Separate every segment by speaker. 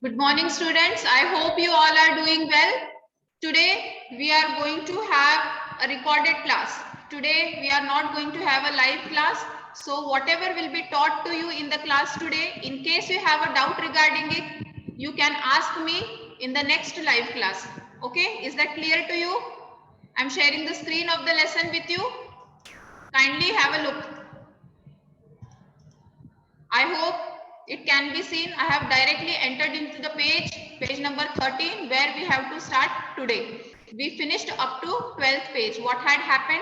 Speaker 1: Good morning, students. I hope you all are doing well. Today, we are going to have a recorded class. Today, we are not going to have a live class. So, whatever will be taught to you in the class today, in case you have a doubt regarding it, you can ask me in the next live class. Okay, is that clear to you? I'm sharing the screen of the lesson with you. Kindly have a look. I hope it can be seen. I have directly entered into the page number 13, where we have to start today. We finished up to 12th page. What had happened?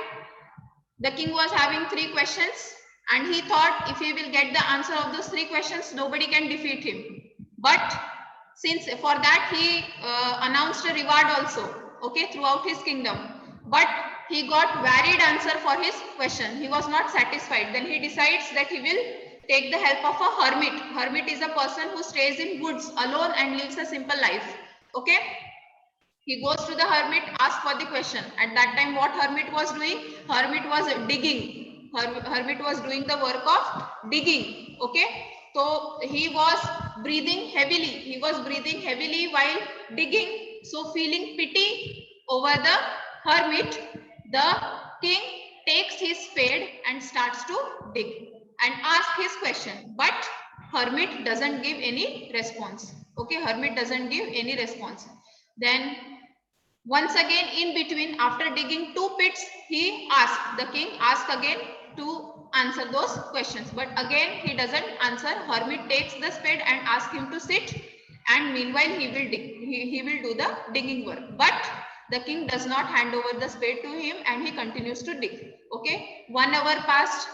Speaker 1: The king was having 3 questions and he thought if he will get the answer of those 3 questions, nobody can defeat him. But since for that he announced a reward also, okay, throughout his kingdom. But he got varied answer for his question. He was not satisfied. Then he decides that he will take the help of a hermit. Hermit is a person who stays in woods alone and lives a simple life. Okay. He goes to the hermit, asks for the question. At that time, what hermit was doing? Hermit was digging. Hermit was doing the work of digging. Okay. So he was breathing heavily. He was breathing heavily while digging. So feeling pity over the hermit, the king takes his spade and starts to dig and ask his question. But hermit doesn't give any response. Okay. Hermit doesn't give any response. Then once again, in between, after digging 2 pits, the king asked again to answer those questions. But again, he doesn't answer. Hermit takes the spade and asks him to sit. And meanwhile, he will dig. He will do the digging work. But the king does not hand over the spade to him and he continues to dig. Okay. 1 hour passed.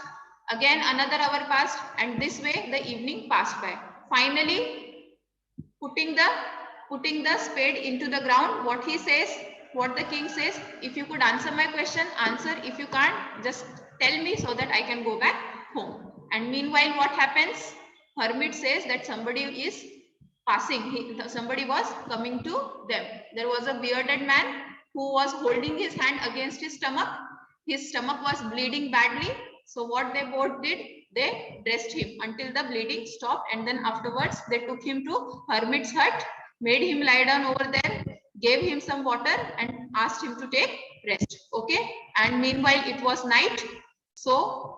Speaker 1: Again, another hour passed. And this way, the evening passed by. Finally, putting the spade into the ground, what the king says, if you could answer my question, answer. If you can't, just tell me so that I can go back home. And meanwhile, what happens? Hermit says that somebody is passing. Somebody was coming to them. There was a bearded man who was holding his hand against his stomach. His stomach was bleeding badly. So what they both did, they dressed him until the bleeding stopped, and then afterwards they took him to hermit's hut, made him lie down over there, gave him some water and asked him to take rest. Okay. And meanwhile it was night. So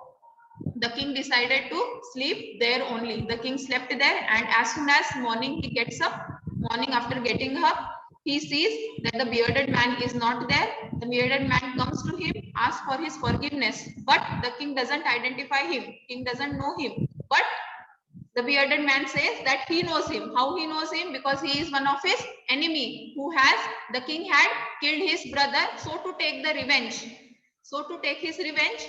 Speaker 1: the king decided to sleep there only. The king slept there, and as soon as morning he gets up, morning after getting up, he sees that the bearded man is not there. The bearded man comes to him, asks for his forgiveness, but the king doesn't identify him. King doesn't know him. But the bearded man says that he knows him. How he knows him? Because he is one of his enemy the king had killed his brother. So to take the revenge, so to take his revenge,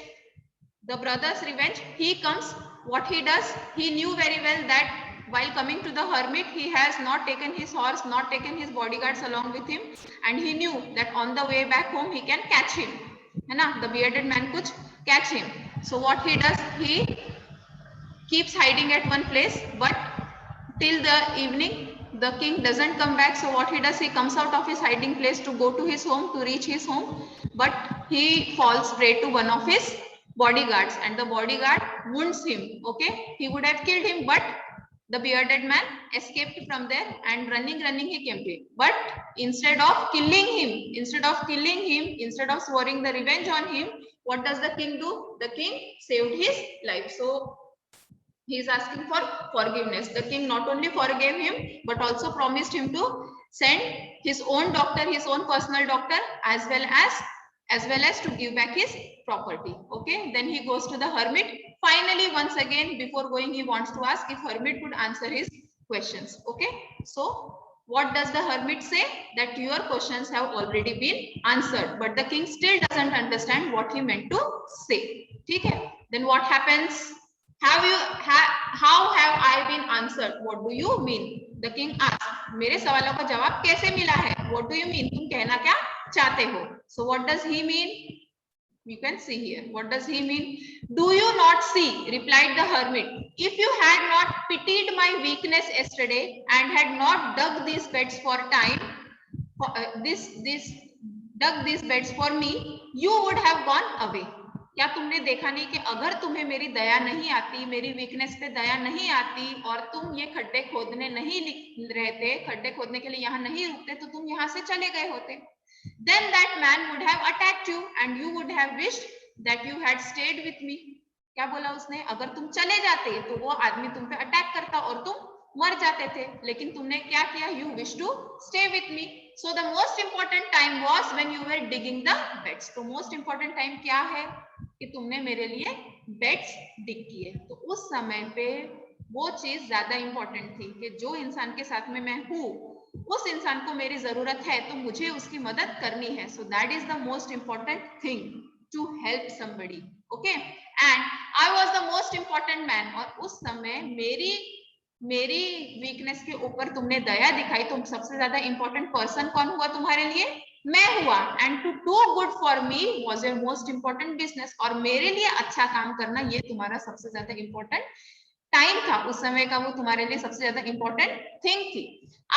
Speaker 1: the brother's revenge, he comes. What he does, he knew very well that while coming to the hermit, he has not taken his horse, not taken his bodyguards along with him, and he knew that on the way back home he can catch him. The bearded man could catch him. So what he does, he keeps hiding at one place, but till the evening the king doesn't come back. So what he does, he comes out of his hiding place to go to his home, to reach his home, but he falls prey to one of his bodyguards, and the bodyguard wounds him. Okay. He would have killed him, but the bearded man escaped from there, and running he came to him. But instead of killing him, instead of swearing the revenge on him, what does the king do? The king saved his life. So he is asking for forgiveness. The king not only forgave him, but also promised him to send his own doctor, his own personal doctor, as well as to give back his property. Okay. Then he goes to the hermit. Finally, once again, before going, he wants to ask if hermit could answer his questions. Okay. So what does the hermit say? That your questions have already been answered, but the king still doesn't understand what he meant to say. Okay. Then what happens? How have I been answered? What do you mean? The king asked, मेरे सवालों का जवाब कैसे मिला है? What do you mean? तुम कहना क्या चाहते हो? So what does he mean? You can see here. What does he mean? Do you not see? Replied the hermit. If you had not pitied my weakness yesterday and had not dug these beds for time, dug these beds for me, you would have gone away. क्या तुमने देखा नहीं कि अगर तुम्हें मेरी दया नहीं आती, मेरी वीकनेस पे दया नहीं आती और तुम ये खड्डे खोदने नहीं रहते, खड्डे खोदने के लिए यहाँ नहीं रुकते, तो तुम यहाँ से चले गए होते. Then that man would have attacked you and you would have wished that you had stayed with me. क्या बोला उसने? अगर तुम चले जाते तो वो आदमी तुम पे अटैक करता और तुम मर जाते थे, लेकिन तुमने क्या किया? You wish to stay with me. So the most important time was when you were digging the beds. तो most important time क्या है? कि तुमने मेरे लिए बेड्स डिग किए. तो उस समय पे वो चीज ज्यादा इंपॉर्टेंट थी कि जो इंसान के साथ में मैं हूँ, उस इंसान को मेरी जरूरत है तो मुझे उसकी मदद करनी है. So that is the most important thing to help somebody. Okay, and I was the most important man. और उस समय मेरी वीकनेस के ऊपर तुमने दया दिखाई, तो सबसे ज्यादा इंपॉर्टेंट पर्सन कौन हुआ तुम्हारे लिए? मैं हुआ. And to do good for me was your most important business. और मेरे लिए अच्छा काम करना ये तुम्हारा सबसे ज्यादा इंपॉर्टेंट टाइम था. उस समय का वो तुम्हारे लिए सबसे ज्यादा इंपॉर्टेंट थिंग थी.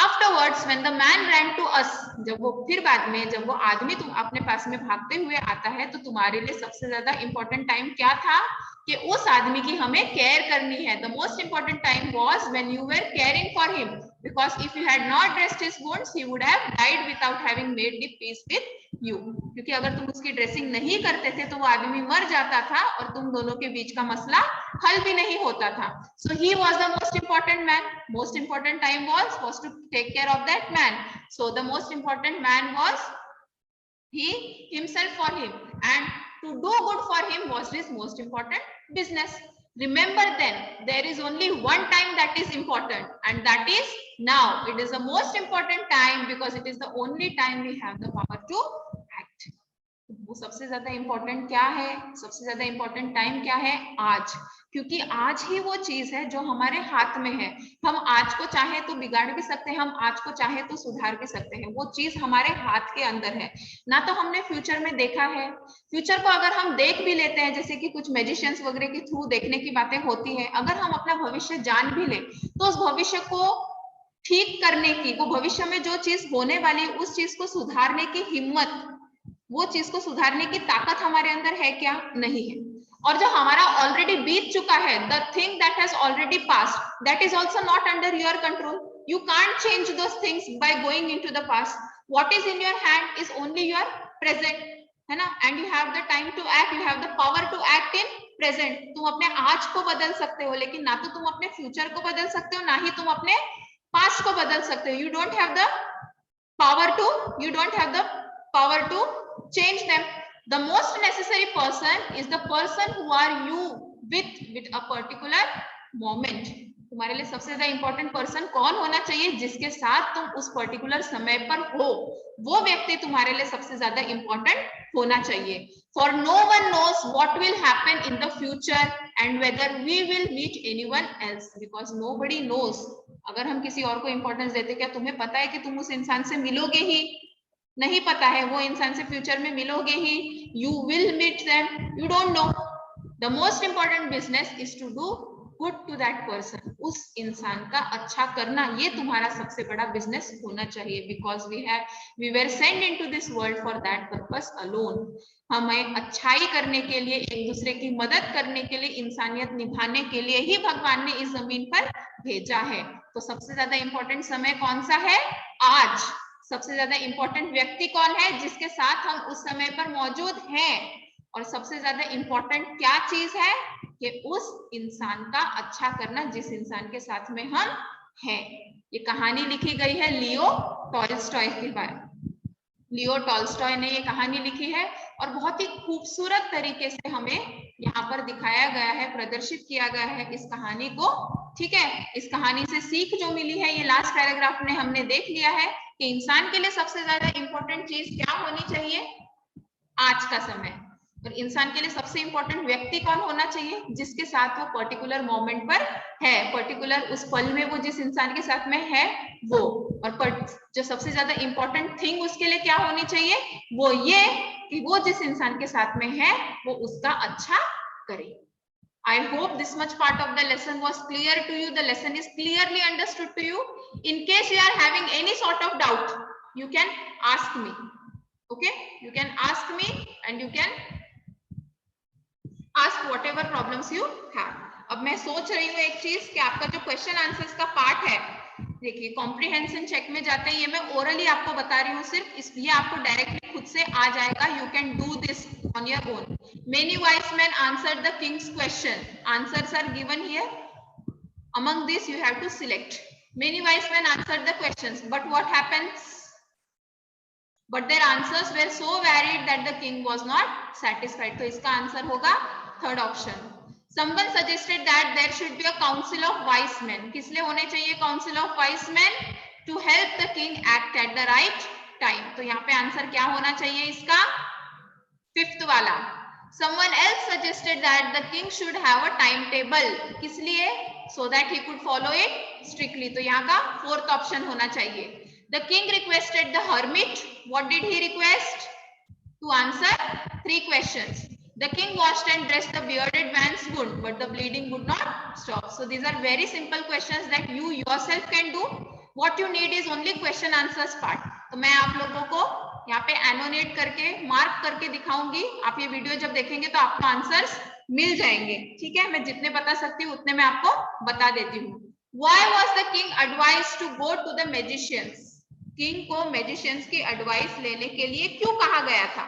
Speaker 1: Afterwards when the man ran to us, जब वो फिर बाद में जब वो आदमी तुम अपने पास में भागते हुए आता है, तो तुम्हारे लिए सबसे ज्यादा इंपॉर्टेंट टाइम क्या था? कि उस आदमी की हमें केयर करनी है. The most important time was when you were caring for him, because if you had not dressed his wounds he would have died without having made the peace with you. क्योंकि अगर तुम उसकी dressing नहीं करते थे तो वो आदमी मर जाता था और तुम दोनों के बीच का मसला हल भी नहीं होता था. So he was the most important man. Most important time was to take care of that man. So the most important man was he himself for him, and to do good for him was his most important business. Remember then, there is only one time that is important, and that is now. It is the most important time because it is the only time we have the power to act. वो सबसे ज्यादा important क्या है? सबसे ज्यादा important time क्या है? आज. क्योंकि आज ही वो चीज है जो हमारे हाथ में है. हम आज को चाहे तो बिगाड़ भी सकते हैं, हम आज को चाहे तो सुधार भी सकते हैं. वो चीज हमारे हाथ के अंदर है. ना तो हमने फ्यूचर में देखा है. फ्यूचर को अगर हम देख भी लेते हैं, जैसे कि कुछ मैजिशियंस वगैरह के थ्रू देखने की बातें होती है, अगर हम अपना भविष्य जान भी ले तो उस भविष्य को ठीक करने की, वो भविष्य में जो चीज होने वाली उस चीज को सुधारने की हिम्मत, वो चीज को सुधारने की ताकत हमारे अंदर है क्या? नहीं है. और जो हमारा ऑलरेडी बीत चुका है, the thing that has already passed, that is also not under your control. You can't change those things by going into the past. What is in your hand is only your present, है ना? And you have the time to act, you have the power to act in present. तुम अपने आज को बदल सकते हो, लेकिन ना तो तुम अपने फ्यूचर को बदल सकते हो, ना ही तुम अपने पास्ट को बदल सकते हो. You don't have the power to change them. The most necessary person is the person who are you with a particular moment. तुम्हारे लिए सबसे ज्यादा इंपॉर्टेंट पर्सन कौन होना चाहिए? जिसके साथ तुम उस पर्टिकुलर समय पर हो, वो व्यक्ति तुम्हारे लिए सबसे ज्यादा इंपॉर्टेंट होना चाहिए. For no one knows what will happen in the future and whether we will meet anyone else, because nobody knows. अगर हम किसी और को इंपॉर्टेंस देते, क्या तुम्हें पता है कि तुम उस इंसान से मिलोगे ही? नहीं पता है. वो इंसान से फ्यूचर में मिलोगे ही. You will meet them, you don't know. The most important business is to do good to that person. उस इंसान का अच्छा करना, ये तुम्हारा सबसे बड़ा बिजनेस होना चाहिए. Because we were send into this world for that purpose alone. हमें अच्छाई करने के लिए, एक दूसरे की मदद करने के लिए, इंसानियत निभाने के लिए ही भगवान ने इस जमीन पर भेजा है. तो सबसे ज्यादा इंपॉर्टेंट समय कौन सा है? आज. सबसे ज्यादा इंपॉर्टेंट व्यक्ति कौन है? जिसके साथ हम उस समय पर मौजूद हैं. और सबसे ज्यादा इंपॉर्टेंट क्या चीज है? कि उस इंसान का अच्छा करना जिस इंसान के साथ में हम हैं. ये कहानी लिखी गई है लियो टॉल्स्टॉय के बारे में. लियो टॉल्स्टॉय ने ये कहानी लिखी है और बहुत ही खूबसूरत तरीके से हमें यहाँ पर दिखाया गया है, प्रदर्शित किया गया है इस कहानी को. ठीक है, इस कहानी से सीख जो मिली है, ये लास्ट पैराग्राफ में हमने देख लिया है कि इंसान के लिए सबसे ज्यादा इंपॉर्टेंट चीज क्या होनी चाहिए? आज का समय. और इंसान के लिए सबसे इंपॉर्टेंट व्यक्ति कौन होना चाहिए? जिसके साथ वो पर्टिकुलर मोमेंट पर है, पर्टिकुलर उस पल में वो जिस इंसान के साथ में है वो. और जो सबसे ज्यादा इंपॉर्टेंट थिंग उसके लिए क्या होनी चाहिए? वो ये कि वो जिस इंसान के साथ में है वो उसका अच्छा करे. I hope this much part of the lesson was clear to you. The lesson is clearly understood to you. In case you are having any sort of doubt, you can ask me. Okay, you can ask me and you can ask whatever problems you have. अब मैं सोच रही हूँ एक चीज कि आपका जो क्वेश्चन आंसर्स का पार्ट है, देखिए कॉम्प्रिहेंशन चेक में जाते हैं, ये मैं ओरली आपको बता रही हूँ सिर्फ, इसलिए आपको डायरेक्टली खुद से आ जाएगा। You can do this on your own. Many wise man answered the king's question, answers are given here, among this you have to select. Many wise men answered the questions, but what happens? But their answers were so varied that the king was not satisfied. तो इसका answer होगा third option. Someone suggested that there should be a council of wise men. किस लिए होने चाहिए council of wise men? To help the king act at the right time. तो यहाँ पे आंसर क्या होना चाहिए इसका? फिफ्थ वाला। Someone else suggested that the king should have a timetable. किस लिए? So that he could follow it strictly. तो यहाँ का फोर्थ ऑप्शन होना चाहिए। The king requested the hermit. What did he request? To answer 3 questions. The king washed and dressed the bearded man's wound, but the bleeding would not stop. So these are very simple questions that you yourself can do. What you need is only question answers part. तो मैं आप लोगों को यहाँ पे annotate करके mark करके दिखाऊंगी। आप ये वीडियो जब देखेंगे तो आपको आंसर्स मिल जाएंगे, ठीक है। मैं जितने बता सकती हूँ उतने मैं आपको बता देती हूँ। Why was the king advised to go to the magicians? King को मैजिशियंस की एडवाइस लेने के लिए क्यों कहा गया था?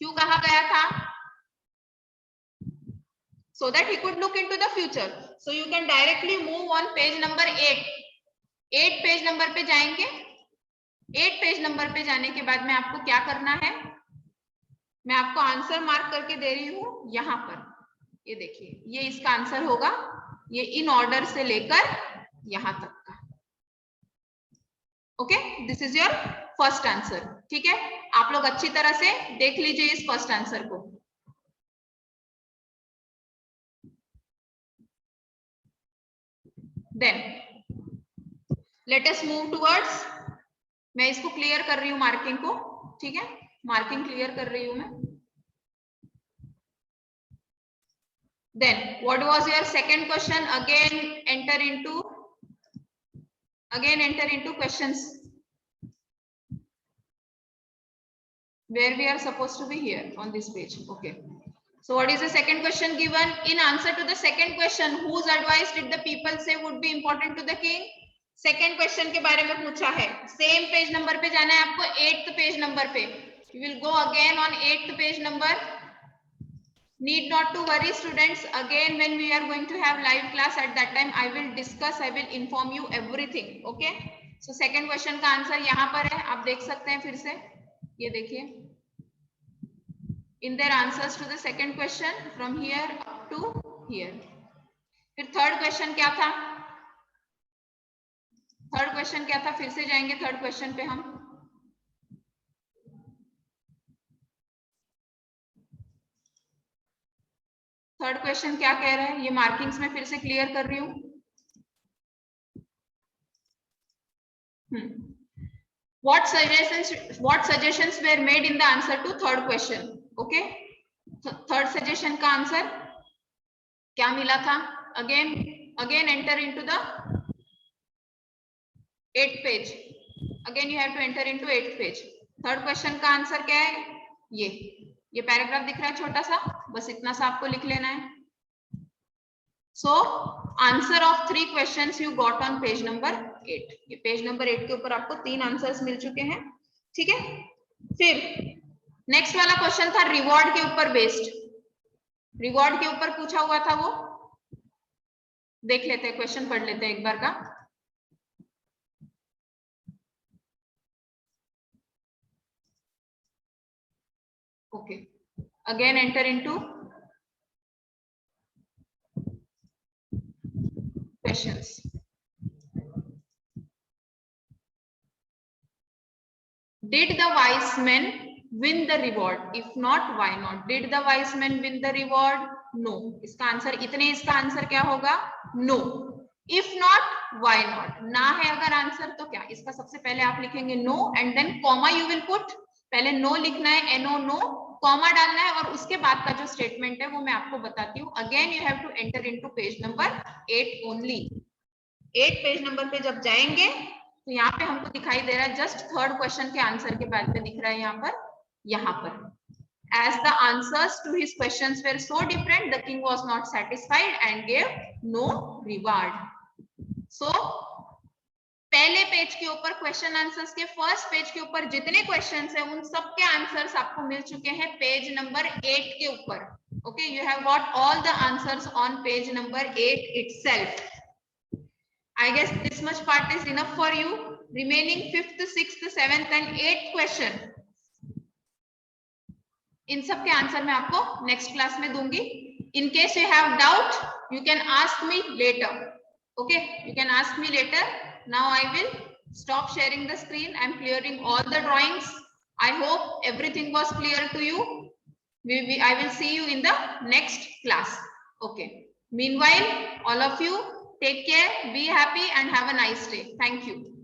Speaker 1: क्यों कहा गया था? So that he could look into the future. So you can directly move on page number 8. 8 page number पे जाएंगे। 8 पेज नंबर पे जाने के बाद में आपको क्या करना है, मैं आपको आंसर मार्क करके दे रही हूं यहाँ पर। ये देखिए, ये इसका आंसर होगा, ये इन ऑर्डर से लेकर यहां तक का। Okay, this is your first answer, ठीक है। आप लोग अच्छी तरह से देख लीजिए इस फर्स्ट आंसर को। Then let us move towards, मैं इसको क्लियर कर रही हूँ मार्किंग को, ठीक है, मार्किंग क्लियर कर रही हूं मैं। Then what was your second question? Again enter into questions where we are supposed to be here on this page. Okay, so what is the second question given? In answer to the second question, whose advice did the people say would be important to the king? Second question के बारे में पूछा है। Same page number पे जाना है आपको, 8th page number पे। You will go again on 8th page number. Need not to worry students, again when we are going to have live class, at that time I will discuss, I will inform you everything. Okay, so second question का answer यहाँ पर है, आप देख सकते हैं फिर से, ये देखिए, in their answers to the second question from here up to here. फिर थर्ड क्वेश्चन क्या था? थर्ड क्वेश्चन क्या था? फिर से जाएंगे थर्ड क्वेश्चन पे हम। थर्ड क्वेश्चन क्या कह रहा है, ये मार्किंग्स में फिर से क्लियर कर रही हूँ। What suggestions were made in the answer to third question? Okay, third suggestion का आंसर क्या मिला था? Again enter into the 8th page. Again you have to enter into 8th page. Third question का answer क्या है? ये paragraph दिख रहा है छोटा सा, बस इतना सा आपको लिख लेना है। So answer of 3 questions you got on page number 8। ये पेज नंबर 8 के ऊपर आपको 3 आंसर्स मिल चुके हैं, ठीक है। फिर नेक्स्ट वाला क्वेश्चन था रिवॉर्ड के ऊपर बेस्ड। रिवॉर्ड के ऊपर पूछा हुआ था, वो देख लेते हैं, क्वेश्चन पढ़ लेते हैं एक बार का। Okay, again enter into questions. Did the wise men win the reward? If not, why not? Did the wise men win the reward? No. इसका आंसर इतने, इसका आंसर क्या होगा? No. If not, why not? ना है अगर answer तो क्या? इसका सबसे पहले आप लिखेंगे no and then comma you will put. पहले no लिखना है, no no, कॉमा डालना है, और उसके बाद का जो स्टेटमेंट है वो मैं आपको बताती हूँ। Again you have to enter into page number 8 only. 8 page number पे जब जाएंगे तो यहाँ पे हमको दिखाई दे रहा है जस्ट थर्ड क्वेश्चन के आंसर के बाद में दिख रहा है यहाँ पर। As the answers to his questions were so different, the king was not satisfied and gave no reward. So पहले पेज के ऊपर क्वेश्चन आंसर्स के फर्स्ट पेज के ऊपर जितने क्वेश्चंस हैं उन सब के आंसर्स आपको मिल चुके हैं पेज नंबर 8 के ऊपर. Okay, you have got all the answers on page number 8 itself. I guess this much part is enough for you. Remaining 5th, 6th, 7th and 8th question, इन सब के आंसर मैं आपको next class में दूंगी. In case you have doubt, you can ask me later. Okay, you can ask me later. Now I will stop sharing the screen. I'm clearing all the drawings. I hope everything was clear to you. I will see you in the next class. Okay. Meanwhile, all of you take care, be happy and have a nice day. Thank you.